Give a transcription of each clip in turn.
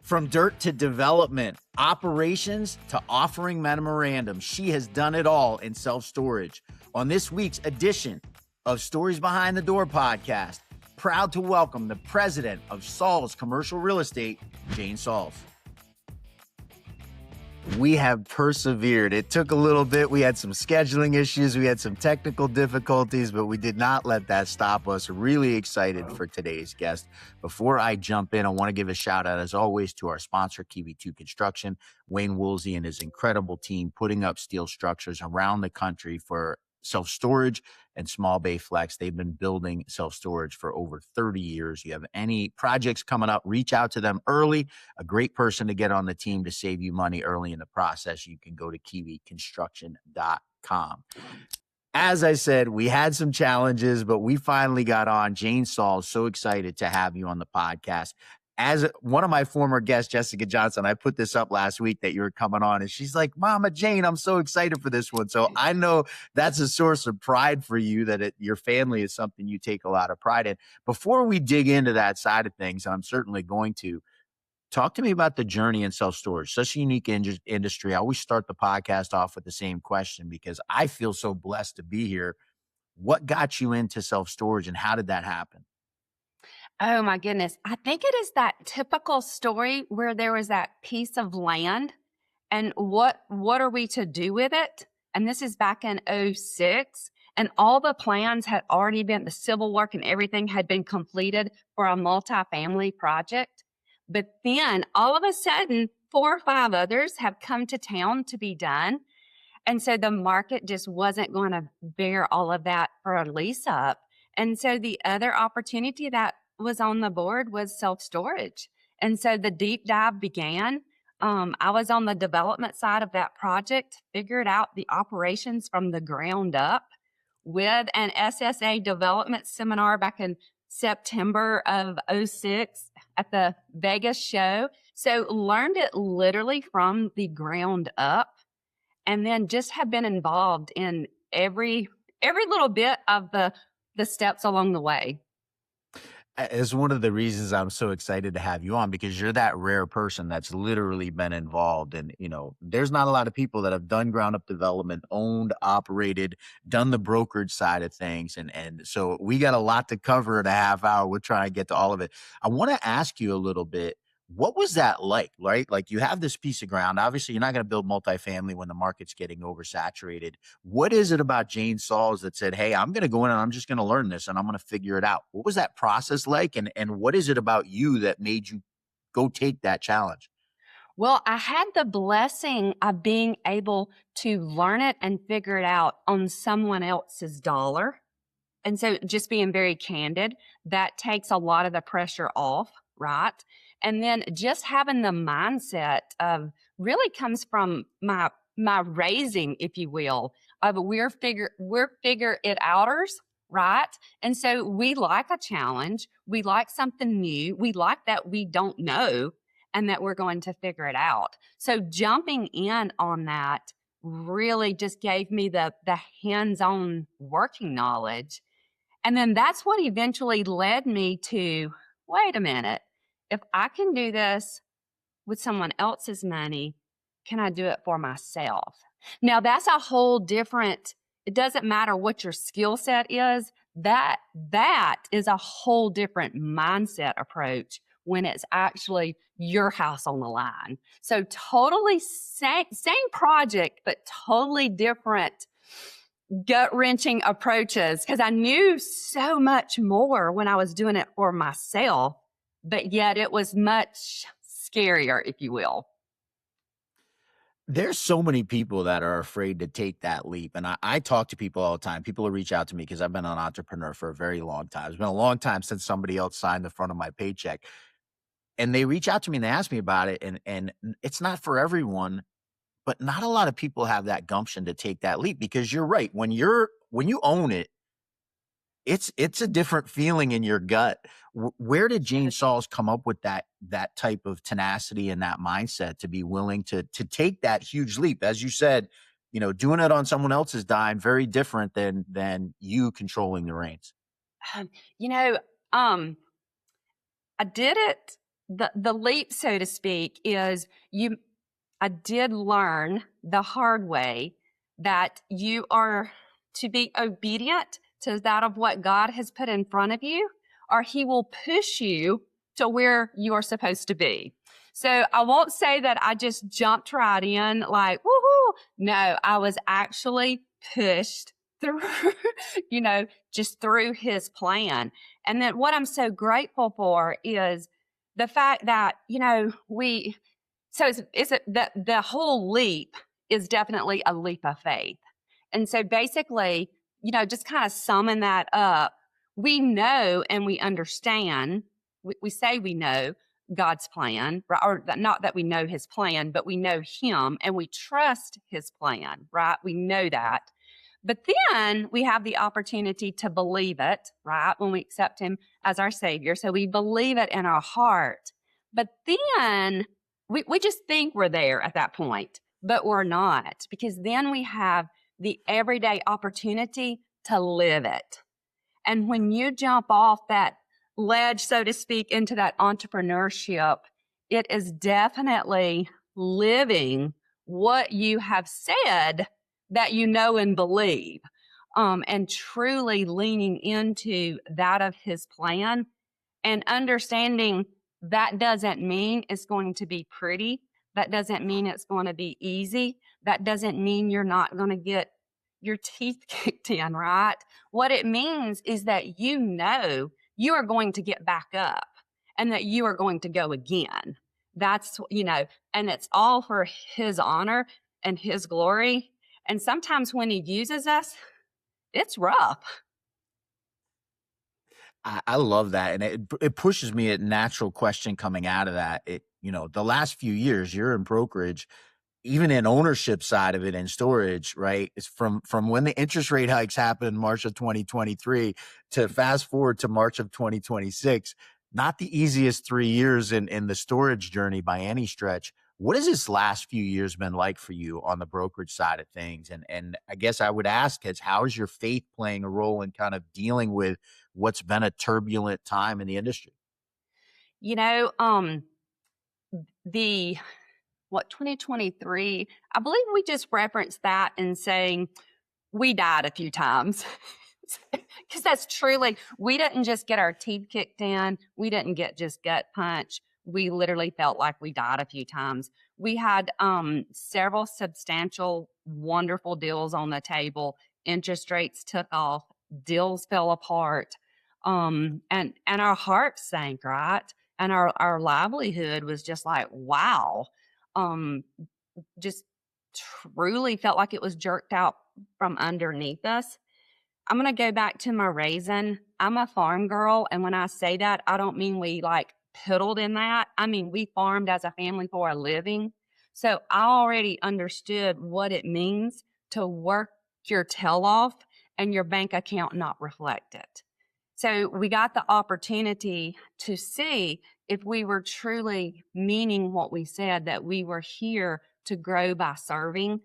From dirt to development, operations to offering memorandum, she has done it all in self-storage. On this week's edition of Stories Behind the Door podcast, proud to welcome the president of Sauls Commercial Real Estate, Jane Sauls. We have persevered. It took a little bit. We had some scheduling issues. We had some technical difficulties, but we did not let that stop us. Really excited for today's guest. Before I jump in, I want to give a shout out, as always, to our sponsor, QB2 Construction, Wayne Woolsey and his incredible team putting up steel structures around the country for self-storage and small bay flex. They've been building self-storage for over 30 years. You have any projects coming up, reach out to them early. A great person to get on the team to save you money early in the process. You can go to kiwiconstruction.com. As I said, we had some challenges, but we finally got on. Jane Sauls, so excited to have you on the podcast. As one of my former guests, Jessica Johnson, I put this up last week that you were coming on, and she's like, Mama Jane, I'm so excited for this one. So I know that's a source of pride for you, that your family is something you take a lot of pride in. Before we dig into that side of things, I'm certainly going to talk to me about the journey in self-storage. Such a unique industry. I always start the podcast off with the same question because I feel so blessed to be here. What got you into self-storage and how did that happen? Oh my goodness. I think it is that typical story where there was that piece of land and what are we to do with it? And this is back in 2006, and all the plans had already been, the civil work and everything had been completed for a multifamily project. But then all of a sudden, 4 or 5 others have come to town to be done. And so the market just wasn't going to bear all of that for a lease up. And so the other opportunity that was on the board was self-storage. And so the deep dive began. I was on the development side of that project, figured out the operations from the ground up with an SSA development seminar back in September of 2006 at the Vegas show. So learned it literally from the ground up, and then just have been involved in every little bit of the steps along the way. It's one of the reasons I'm so excited to have you on, because you're that rare person that's literally been involved. And, there's not a lot of people that have done ground up development, owned, operated, done the brokerage side of things. And so we got a lot to cover in a half hour. We're trying to get to all of it. I want to ask you a little bit. What was that like, right? Like, you have this piece of ground. Obviously, you're not going to build multifamily when the market's getting oversaturated. What is it about Jane Sauls that said, hey, I'm going to go in and I'm just going to learn this and I'm going to figure it out? What was that process like? And what is it about you that made you go take that challenge? Well, I had the blessing of being able to learn it and figure it out on someone else's dollar. And so just being very candid, that takes a lot of the pressure off, right? And then just having the mindset of really comes from my raising, if you will, of we're figure it outers, right? And so we like a challenge. We like something new. We like that we don't know and that we're going to figure it out. So jumping in on that really just gave me the hands-on working knowledge. And then that's what eventually led me to, wait a minute. If I can do this with someone else's money, can I do it for myself? Now, that's a whole different, it doesn't matter what your skill set is. That is a whole different mindset approach when it's actually your house on the line. So totally same project, but totally different gut-wrenching approaches, because I knew so much more when I was doing it for myself. But yet it was much scarier, if you will. There's so many people that are afraid to take that leap. And I talk to people all the time. People will reach out to me because I've been an entrepreneur for a very long time. It's been a long time since somebody else signed the front of my paycheck. And they reach out to me and they ask me about it. And it's not for everyone, but not a lot of people have that gumption to take that leap, because you're right. When you own it, it's a different feeling in your gut. Where did Jane Sauls come up with that type of tenacity and that mindset to be willing to take that huge leap? As you said, doing it on someone else's dime, very different than you controlling the reins. I did it the leap, so to speak, is I did learn the hard way that you are to be obedient to that of what God has put in front of you, or he will push you to where you are supposed to be. So I won't say that I just jumped right in like, woohoo. No, I was actually pushed through, just through his plan. And then what I'm so grateful for is the fact that, so the whole leap is definitely a leap of faith. And so basically, just kind of summing that up, we know and we understand, we say we know God's plan, right? Or not that we know his plan, but we know him and we trust his plan, right? We know that. But then we have the opportunity to believe it, right? When we accept him as our savior. So we believe it in our heart. But then we just think we're there at that point, but we're not, because then we have the everyday opportunity to live it. And when you jump off that ledge, so to speak, into that entrepreneurship, it is definitely living what you have said that you know and believe, and truly leaning into that of his plan and understanding that doesn't mean it's going to be pretty. That doesn't mean it's going to be easy. That doesn't mean you're not going to get your teeth kicked in, right? What it means is that you are going to get back up and that you are going to go again. That's, and it's all for his honor and his glory. And sometimes when he uses us, it's rough. I love that. And it pushes me a natural question coming out of that. The last few years you're in brokerage, even in ownership side of it and storage, right? It's from when the interest rate hikes happened in March of 2023 to fast forward to March of 2026, not the easiest 3 years in the storage journey by any stretch. What has this last few years been like for you on the brokerage side of things? And I guess I would ask is how is your faith playing a role in kind of dealing with what's been a turbulent time in the industry? You know, um, the 2023, I believe we just referenced that in saying we died a few times. Because that's truly, we didn't just get our teeth kicked in. We didn't get just gut punch. We literally felt like we died a few times. We had several substantial, wonderful deals on the table. Interest rates took off. Deals fell apart. And our hearts sank, right? And our livelihood was just like, wow. Um, just truly felt like it was jerked out from underneath us. I'm going to go back to my raising. I'm a farm girl. And when I say that, I don't mean we like piddled in that. I mean, we farmed as a family for a living. So I already understood what it means to work your tail off and your bank account not reflect it. So we got the opportunity to see if we were truly meaning what we said, that we were here to grow by serving.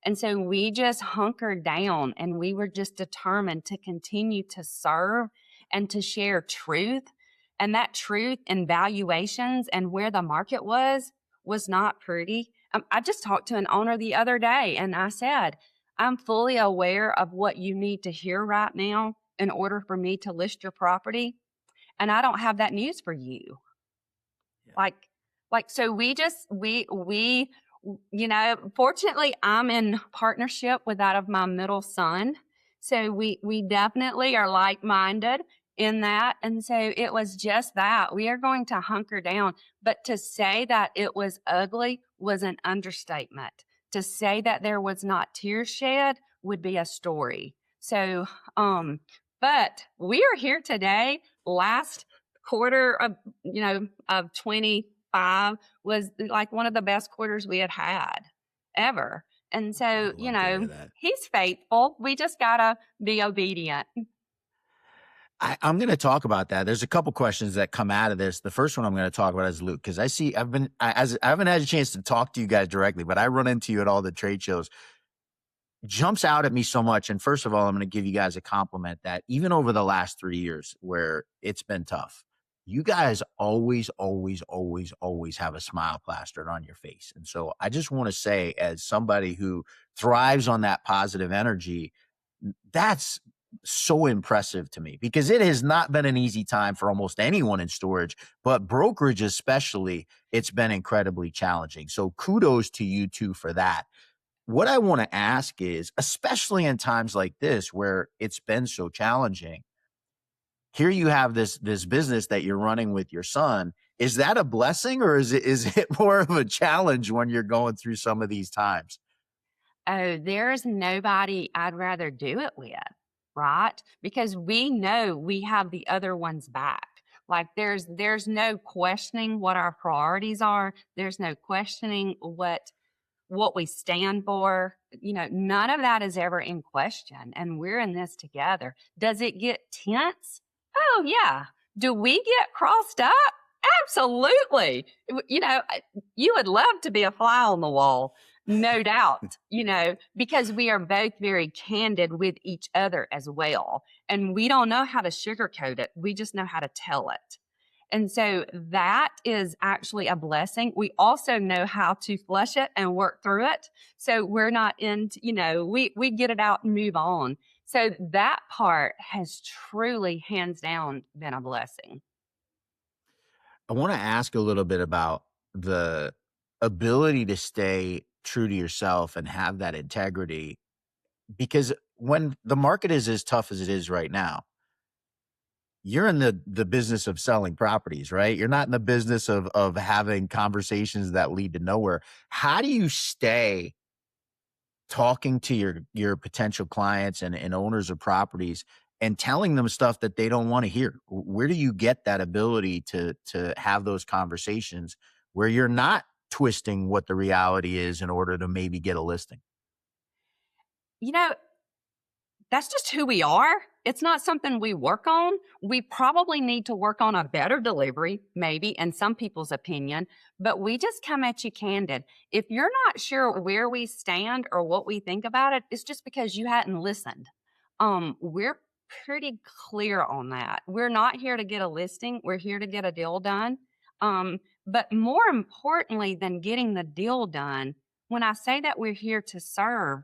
And so we just hunkered down and we were just determined to continue to serve and to share truth. And that truth and valuations and where the market was not pretty. I just talked to an owner the other day and I said, I'm fully aware of what you need to hear right now in order for me to list your property. And I don't have that news for you. Yeah. So fortunately I'm in partnership with that of my middle son. So we definitely are like-minded in that. And so it was just that we are going to hunker down, but to say that it was ugly was an understatement. To say that there was not tears shed would be a story. So, but we are here today. Last quarter of 25 was like one of the best quarters we had ever. And so, he's faithful. We just gotta be obedient. I'm going to talk about that. There's a couple questions that come out of this. The first one I'm going to talk about is Luke, because I haven't had a chance to talk to you guys directly, but I run into you at all the trade shows. Jumps out at me so much. And first of all, I'm going to give you guys a compliment that even over the last 3 years where it's been tough, you guys always, always, always, always have a smile plastered on your face. And so I just want to say, as somebody who thrives on that positive energy, that's so impressive to me because it has not been an easy time for almost anyone in storage, but brokerage especially, it's been incredibly challenging. So kudos to you two for that. What I want to ask is, especially in times like this where it's been so challenging, here you have this business that you're running with your son. Is that a blessing or is it more of a challenge when you're going through some of these times? Oh, there's nobody I'd rather do it with, right? Because we know we have the other one's back. Like there's no questioning what our priorities are. There's no questioning what we stand for. None of that is ever in question. And we're in this together. Does it get tense? Oh, yeah. Do we get crossed up? Absolutely. You would love to be a fly on the wall, no doubt, because we are both very candid with each other as well. And we don't know how to sugarcoat it. We just know how to tell it. And so that is actually a blessing. We also know how to flush it and work through it. So we're not we get it out and move on. So that part has truly, hands down, been a blessing. I want to ask a little bit about the ability to stay true to yourself and have that integrity because when the market is as tough as it is right now, you're in the business of selling properties, right? You're not in the business of having conversations that lead to nowhere. How do you stay talking to your potential clients and owners of properties and telling them stuff that they don't want to hear? Where do you get that ability to have those conversations where you're not twisting what the reality is in order to maybe get a listing? You know, that's just who we are. It's not something we work on. We probably need to work on a better delivery, maybe, in some people's opinion, but we just come at you candid. If you're not sure where we stand or what we think about it, it's just because you hadn't listened. We're pretty clear on that. We're not here to get a listing. We're here to get a deal done. But more importantly than getting the deal done, when I say that we're here to serve,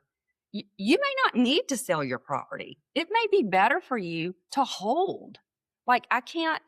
you may not need to sell your property. It may be better for you to hold. Like I can't,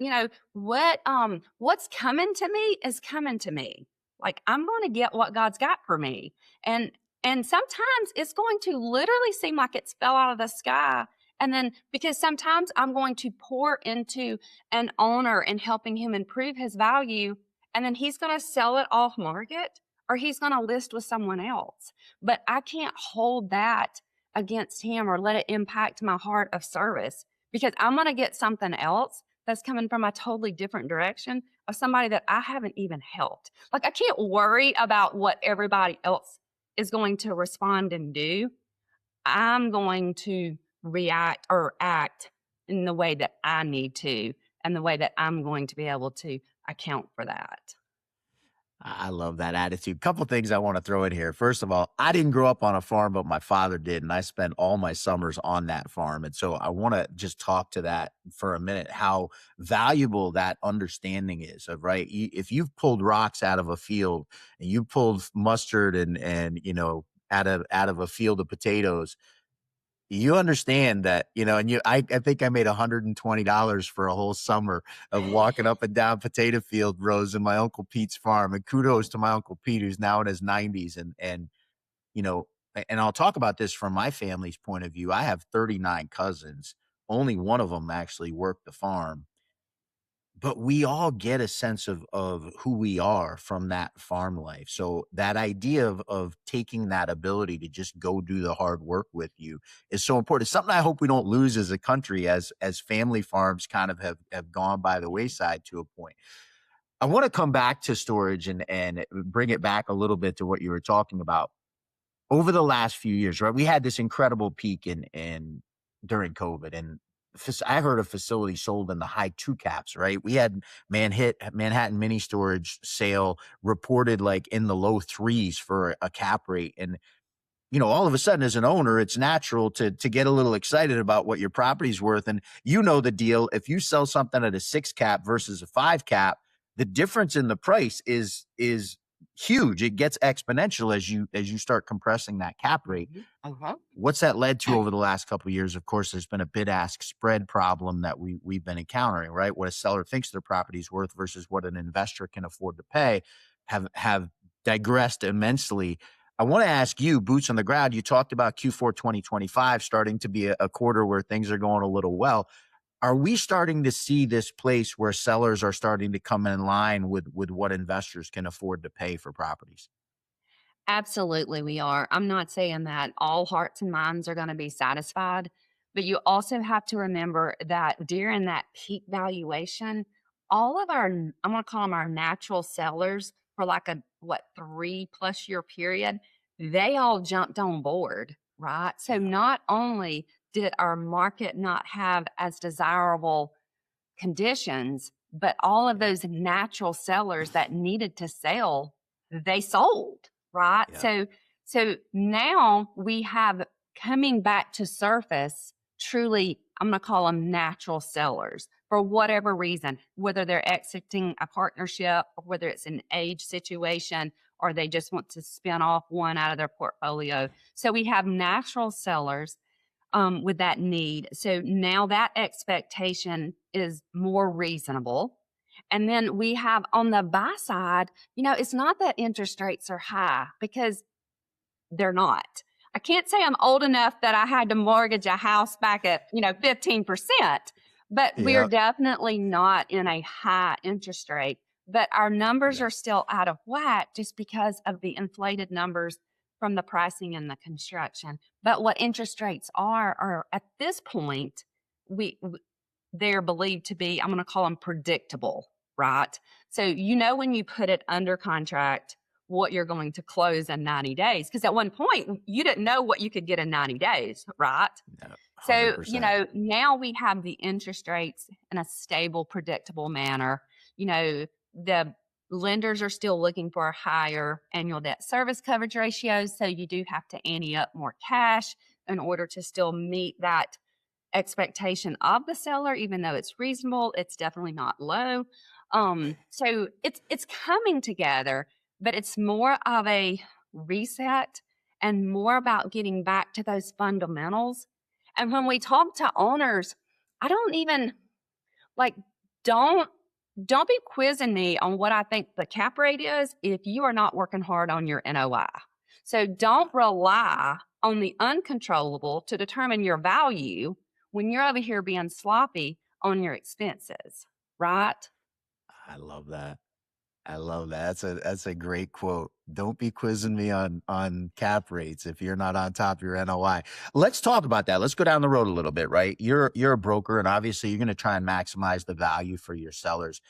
what's coming to me is coming to me. Like I'm going to get what God's got for me. And sometimes it's going to literally seem like it's fell out of the sky. And then because sometimes I'm going to pour into an owner and helping him improve his value, and then he's going to sell it off market or he's going to list with someone else. But I can't hold that against him or let it impact my heart of service because I'm going to get something else that's coming from a totally different direction of somebody that I haven't even helped. Like I can't worry about what everybody else is going to respond and do. I'm going to react or act in the way that I need to and the way that I'm going to be able to account for that. I love that attitude. Couple things I want to throw in here. First of all, I didn't grow up on a farm, but my father did, and I spent all my summers on that farm. And so I want to just talk to that for a minute, how valuable that understanding is of, right? If you've pulled rocks out of a field and you pulled mustard and out of a field of potatoes, you understand that, and I think I made $120 for a whole summer of walking up and down potato field rows in my Uncle Pete's farm. And kudos to my Uncle Pete, who's now in his 90s. You know, and I'll talk about this from my family's point of view. I have 39 cousins. Only one of them actually worked the farm, but we all get a sense of who we are from that farm life. So that idea of taking that ability to just go do the hard work with you is so important. It's something I hope we don't lose as a country as family farms kind of have gone by the wayside to a point. I want to come back to storage and bring it back a little bit to what you were talking about over the last few years, right? We had this incredible peak in during COVID, and I heard a facility sold in the high two caps, right? We had Manhattan mini storage sale reported like in the low threes for a cap rate. And all of a sudden as an owner, it's natural to get a little excited about what your property's worth. And the deal, if you sell something at a 6 cap versus a 5 cap, the difference in the price is huge. It gets exponential as you start compressing that cap rate. What's that led to over the last couple of years? Of course, there's been a bid-ask spread problem that we've been encountering, right? What a seller thinks their property's worth versus what an investor can afford to pay have digressed immensely. I want to ask you, boots on the ground, you talked about Q4 2025 starting to be a quarter where things are going a little well. Are we starting to see this place where sellers are starting to come in line with what investors can afford to pay for properties? Absolutely, we are. I'm not saying that all hearts and minds are going to be satisfied, but you also have to remember that during that peak valuation, all of our, I'm going to call them our natural sellers for like a, 3+ year period, they all jumped on board, right? So not only did our market not have as desirable conditions, but all of those natural sellers that needed to sell, they sold, right? Yeah. So now we have coming back to surface truly, I'm going to call them natural sellers for whatever reason, whether they're exiting a partnership or whether it's an age situation or they just want to spin off one out of their portfolio. So we have natural sellers with that need. So now that expectation is more reasonable. And then we have on the buy side, it's not that interest rates are high because they're not. I can't say I'm old enough that I had to mortgage a house back at, 15%, but we're Yeah. definitely not in a high interest rate. But our numbers are still out of whack just because of the inflated numbers from the pricing and the construction. But what interest rates are at this point, we they're believed to be, I'm going to call them predictable, right? So when you put it under contract, what you're going to close in 90 days. Because at one point, you didn't know what you could get in 90 days, right? No, So, 100%. now we have the interest rates in a stable, predictable manner. The lenders are still looking for higher annual debt service coverage ratios. So you do have to ante up more cash in order to still meet that expectation of the seller, even though it's reasonable, it's definitely not low. So it's coming together, but it's more of a reset and more about getting back to those fundamentals. And when we talk to owners, I don't even like don't don't be quizzing me on what I think the cap rate is if you are not working hard on your NOI. So don't rely on the uncontrollable to determine your value when you're over here being sloppy on your expenses, right? I love that. I love that. That's a great quote. Don't be quizzing me on cap rates if you're not on top of your NOI. Let's talk about that. Let's go down the road a little bit, right? You're a broker, and obviously you're going to try and maximize the value for your sellers.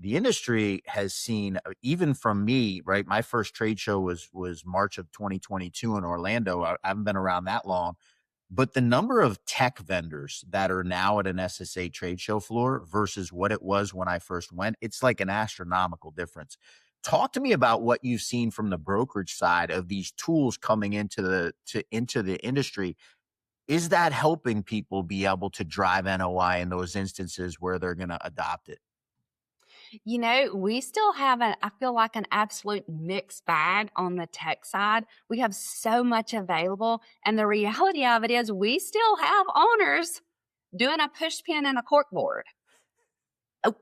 The industry has seen, even from me, right? My first trade show was March of 2022 in Orlando. I haven't been around that long, but the number of tech vendors that are now at an SSA trade show floor versus what it was when I first went, it's like an astronomical difference. Talk to me about what you've seen from the brokerage side of these tools coming into the industry. Is that helping people be able to drive NOI in those instances where they're going to adopt it? We still have I feel like an absolute mixed bag on the tech side. We have so much available. And the reality of it is we still have owners doing a push pin and a cork board.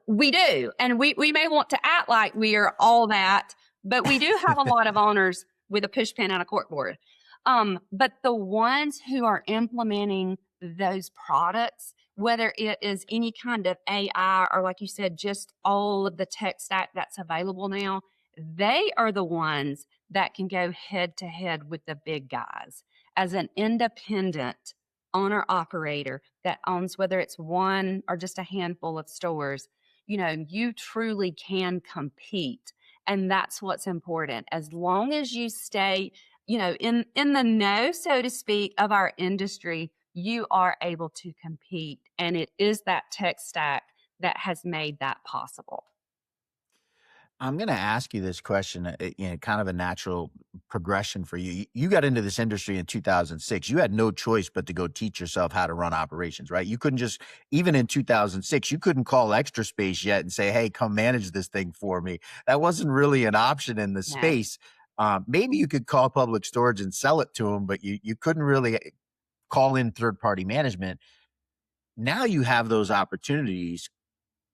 We do. And we may want to act like we are all that, but we do have a lot of owners with a push pin and a cork board. But the ones who are implementing those products, whether it is any kind of AI or, like you said, just all of the tech stack that's available now, they are the ones that can go head to head with the big guys. As an independent owner operator that owns, whether it's one or just a handful of stores, you truly can compete. And that's what's important. As long as you stay, in the know, so to speak, of our industry, you are able to compete. And it is that tech stack that has made that possible. I'm going to ask you this question, kind of a natural progression for you. You got into this industry in 2006. You had no choice but to go teach yourself how to run operations, right? You couldn't just, even in 2006, you couldn't call Extra Space yet and say, "Hey, come manage this thing for me." That wasn't really an option in the No. space. Maybe you could call Public Storage and sell it to them, but you couldn't really call in third party management. Now you have those opportunities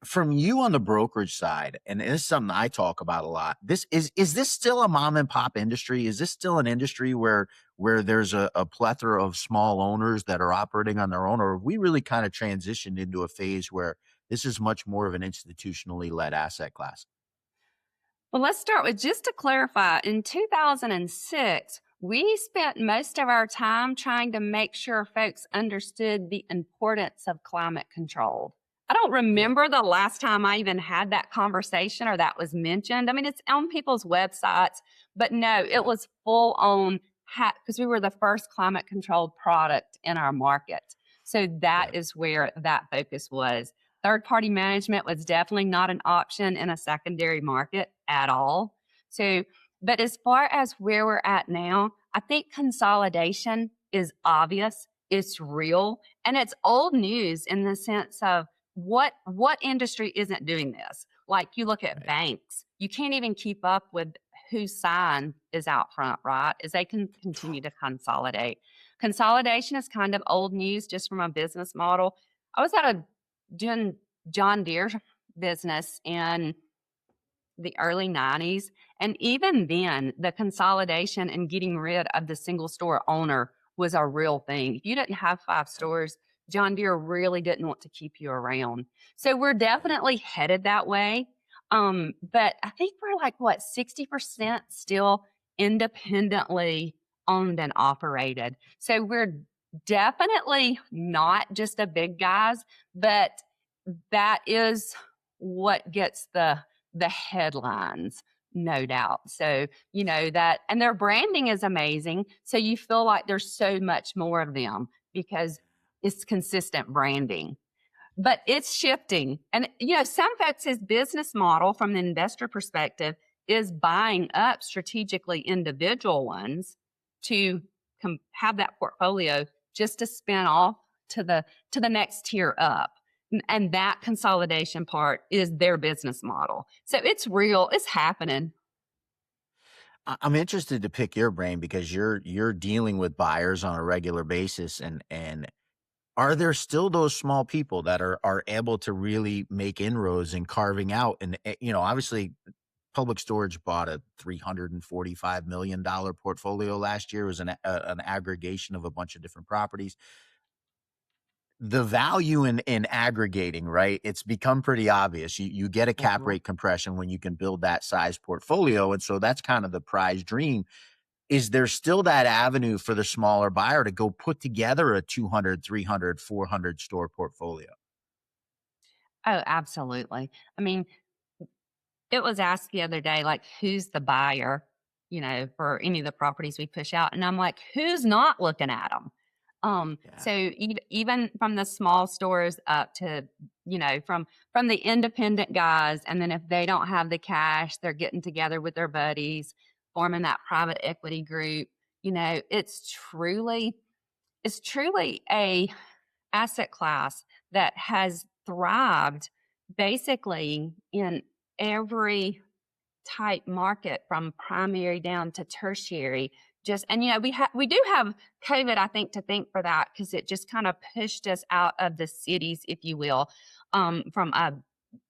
from you on the brokerage side, and this is something I talk about a lot. Is this still a mom and pop industry? Is this still an industry where there's a plethora of small owners that are operating on their own, or have we really kind of transitioned into a phase where this is much more of an institutionally led asset class? Well, let's start with just to clarify in 2006, we spent most of our time trying to make sure folks understood the importance of climate control. I don't Yeah, remember the last time I even had that conversation or that was mentioned. I mean, it's on people's websites, but no, it yeah, was full on because we were the first climate controlled product in our market. So that yeah. is where that focus was. Third party management was definitely not an option in a secondary market at all. So, but as far as where we're at now, I think consolidation is obvious, it's real, and it's old news in the sense of what industry isn't doing this? Like you look at Right. banks, you can't even keep up with whose sign is out front, right? As they can continue to consolidate. Consolidation is kind of old news just from a business model. I was at a doing John Deere business in the early 90s. And even then, the consolidation and getting rid of the single store owner was a real thing. If you didn't have five stores, John Deere really didn't want to keep you around. So we're Right. definitely headed that way. But I think we're like, what, 60% still independently owned and operated. So we're definitely not just the big guys, but that is what gets the headlines, no doubt. So, you know, that, and their branding is amazing. So you feel like there's so much more of them because it's consistent branding. But it's shifting. And, you know, some folks' business model from the investor perspective is buying up strategically individual ones to have that portfolio just to spin off to the next tier up. And that consolidation part is their business model. So it's real, it's happening. I'm interested to pick your brain because you're dealing with buyers on a regular basis, and are there still those small people that are able to really make inroads in carving out? And obviously, Public Storage bought a $345 million portfolio last year. It was an aggregation of a bunch of different properties. The value in aggregating, right? It's become pretty obvious. You get a cap Mhm. rate compression when you can build that size portfolio, and so that's kind of the prize dream. Is there still that avenue for the smaller buyer to go put together a 200, 300, 400 store portfolio? Oh, absolutely. I mean, it was asked the other day, like, who's the buyer, you know, for any of the properties we push out? And I'm like, who's not looking at them? Yeah. So even from the small stores up to, you know, from the independent guys, and then if they don't have the cash, they're getting together with their buddies, forming that private equity group. You know, it's truly a asset class that has thrived basically in every type market from primary down to tertiary. Just, and you know, we do have COVID, I think, to thank for that, because it just kind of pushed us out of the cities, if you will, from a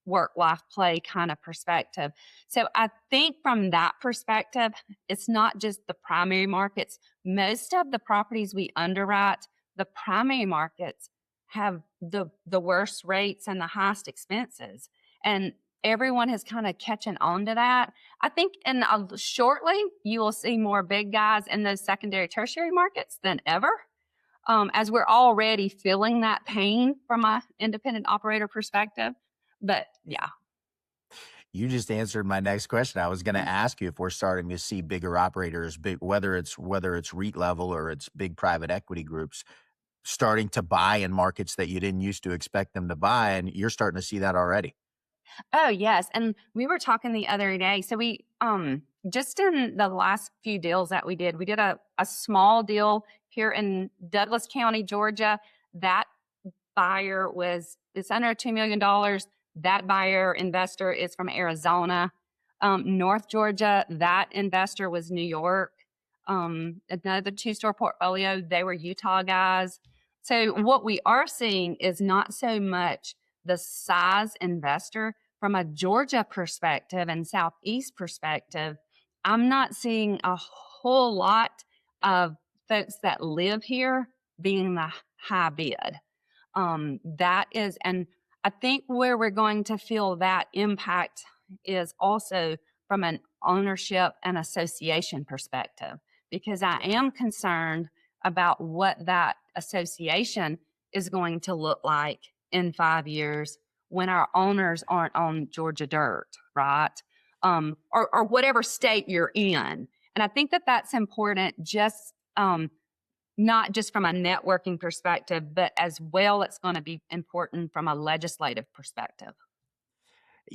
work life play kind of perspective. So I think from that perspective, it's not just the primary markets. Most of the properties we underwrite, the primary markets have the worst rates and the highest expenses. And everyone has kind of catching on to that. I think in shortly you will see more big guys in those secondary, tertiary markets than ever, as we're already feeling that pain from a independent operator perspective. But yeah, You just answered my next question. I was going to ask you if we're starting to see bigger operators, big whether it's REIT level or it's big private equity groups starting to buy in markets that you didn't used to expect them to buy, and you're starting to see that already. Oh, yes. And we were talking the other day. So we just in the last few deals that we did a small deal here in Douglas County, Georgia. That buyer it's under $2 million. That buyer investor is from Arizona. North Georgia, that investor was New York. Another two-store portfolio, they were Utah guys. So what we are seeing is not so much the size investor from a Georgia perspective and Southeast perspective. I'm not seeing a whole lot of folks that live here being the high bid. That is, and I think where we're going to feel that impact is also from an ownership and association perspective, because I am concerned about what that association is going to look like in 5 years when our owners aren't on Georgia dirt, right? Or whatever state you're in. And I think that that's important, just not just from a networking perspective, but as well, it's going to be important from a legislative perspective.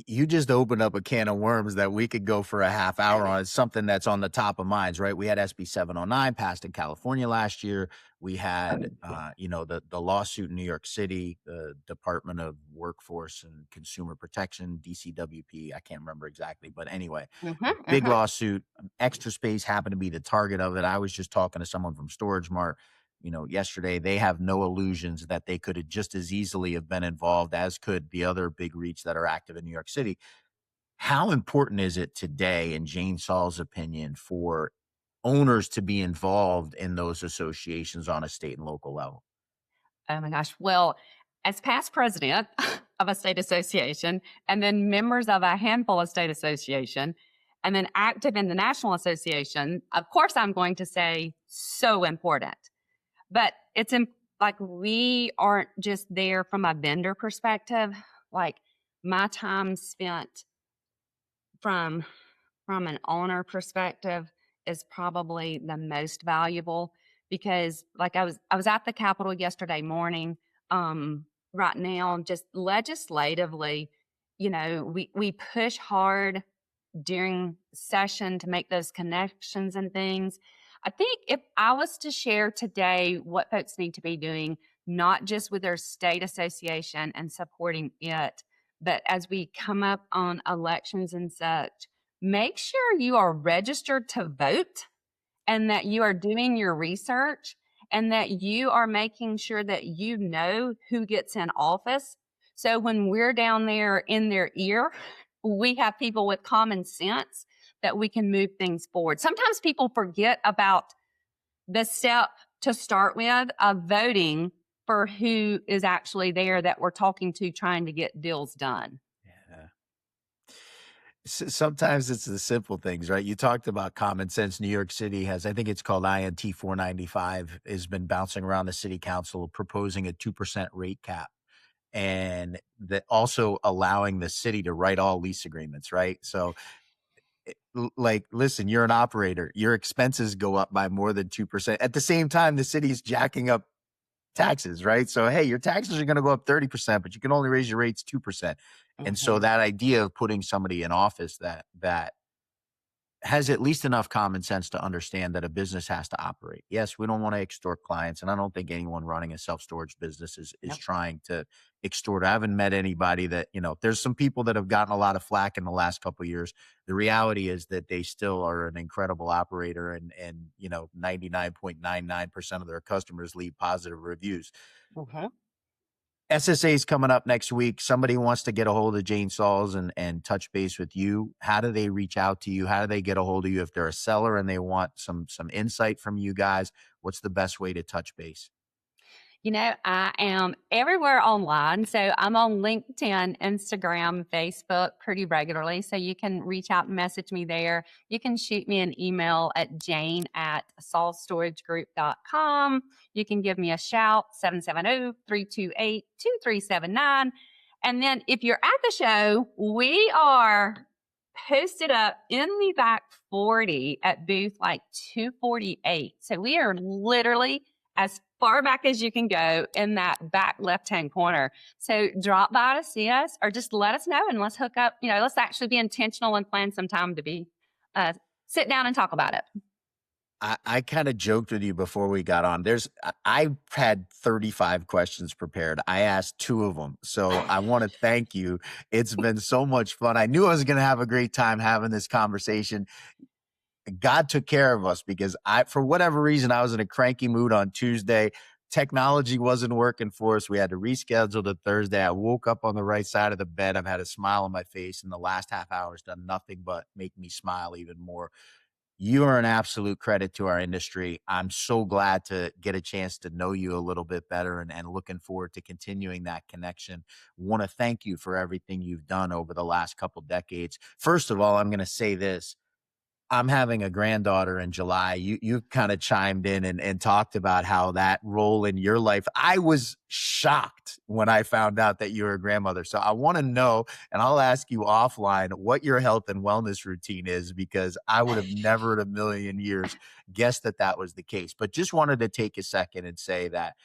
You just opened up a can of worms that we could go for a half hour on. It's something that's on the top of minds, right? We had SB 709 passed in California last year. We had, the lawsuit in New York City, the Department of Workforce and Consumer Protection, DCWP. I can't remember exactly, but anyway, big lawsuit. Extra Space happened to be the target of it. I was just talking to someone from Storage Mart, yesterday. They have no illusions that they could have just as easily have been involved as could the other big REITs that are active in New York City. How important is it today, in Jane Saul's opinion, for owners to be involved in those associations on a state and local level? Oh my gosh. Well, as past president of a state association, and then members of a handful of state association, and then active in the national association, of course, I'm going to say so important. But like we aren't just there from a vendor perspective. Like my time spent from an owner perspective is probably the most valuable, because like I was at the Capitol yesterday morning. Right now, just legislatively, we push hard during session to make those connections and things. I think if I was to share today what folks need to be doing, not just with their state association and supporting it, but as we come up on elections and such, make sure you are registered to vote and that you are doing your research and that you are making sure that you know who gets in office. So when we're down there in their ear, we have people with common sense that we can move things forward. Sometimes people forget about the step to start with of voting for who is actually there that we're talking to, trying to get deals done. Yeah. Sometimes it's the simple things, right? You talked about common sense. New York City has, I think it's called INT 495, has been bouncing around the city council proposing a 2% rate cap, and that also allowing the city to write all lease agreements, right? So like, listen, you're an operator, your expenses go up by more than 2%. At the same time, the city's jacking up taxes, right? So, hey, your taxes are going to go up 30%, but you can only raise your rates 2%. And so that idea of putting somebody in office that has at least enough common sense to understand that a business has to operate. Yes, we don't want to extort clients, and I don't think anyone running a self-storage business is trying to extort. I haven't met anybody that, there's some people that have gotten a lot of flack in the last couple of years. The reality is that they still are an incredible operator, and 99.99% of their customers leave positive reviews. SSA is coming up next week. Somebody wants to get a hold of Jane Sauls and touch base with you. How do they reach out to you? How do they get a hold of you if they're a seller and they want some insight from you guys? What's the best way to touch base? I am everywhere online. So I'm on LinkedIn, Instagram, Facebook pretty regularly. So you can reach out and message me there. You can shoot me an email at jane@saulstoragegroup.com. You can give me a shout, 770-328-2379. And then if you're at the show, we are posted up in the back 40 at booth like 248. So we are literally as far back as you can go in that back left-hand corner. So drop by to see us or just let us know and let's hook up. Let's actually be intentional and plan some time to sit down and talk about it. I kind of joked with you before we got on. I had 35 questions prepared. I asked 2 of them. So I want to thank you. It's been so much fun. I knew I was going to have a great time having this conversation. God took care of us because for whatever reason, I was in a cranky mood on Tuesday. Technology wasn't working for us. We had to reschedule to Thursday. I woke up on the right side of the bed. I've had a smile on my face, and the last half hour has done nothing but make me smile even more. You are an absolute credit to our industry. I'm so glad to get a chance to know you a little bit better and looking forward to continuing that connection. Want to thank you for everything you've done over the last couple decades. First of all, I'm going to say this. I'm having a granddaughter in July. You kind of chimed in and talked about how that role in your life. I was shocked when I found out that you were a grandmother. So I want to know, and I'll ask you offline, what your health and wellness routine is, because I would have never in a million years guessed that was the case. But just wanted to take a second and say that,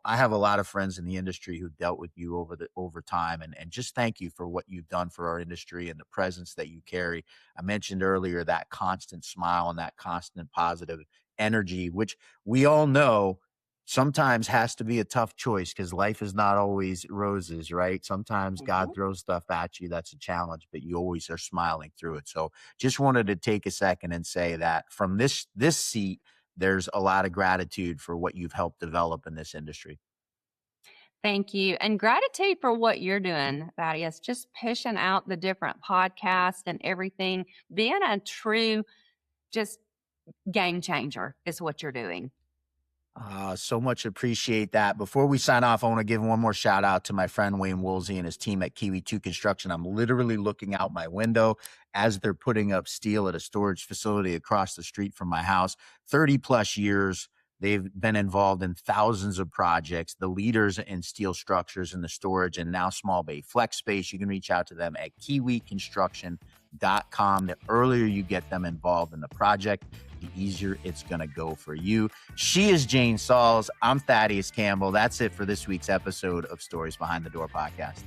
I have a lot of friends in the industry who dealt with you over time, and just thank you for what you've done for our industry and the presence that you carry. I mentioned earlier that constant smile and that constant positive energy, which we all know sometimes has to be a tough choice because life is not always roses, right? Sometimes God throws stuff at you that's a challenge, but you always are smiling through it. So just wanted to take a second and say that from this seat, there's a lot of gratitude for what you've helped develop in this industry. Thank you. And gratitude for what you're doing, Thaddeus, just pushing out the different podcasts and everything. Being a true just game changer is what you're doing. So much appreciate that. Before we sign off, I want to give one more shout out to my friend Wayne Woolsey and his team at Kiwi 2 Construction. I'm literally looking out my window as they're putting up steel at a storage facility across the street from my house. 30 plus years. They've been involved in thousands of projects, the leaders in steel structures and the storage and now small bay flex space. You can reach out to them at kiwiconstruction.com. The earlier you get them involved in the project, the easier it's going to go for you. She is Jane Sauls. I'm Thaddeus Campbell. That's it for this week's episode of Stories Behind the Door podcast.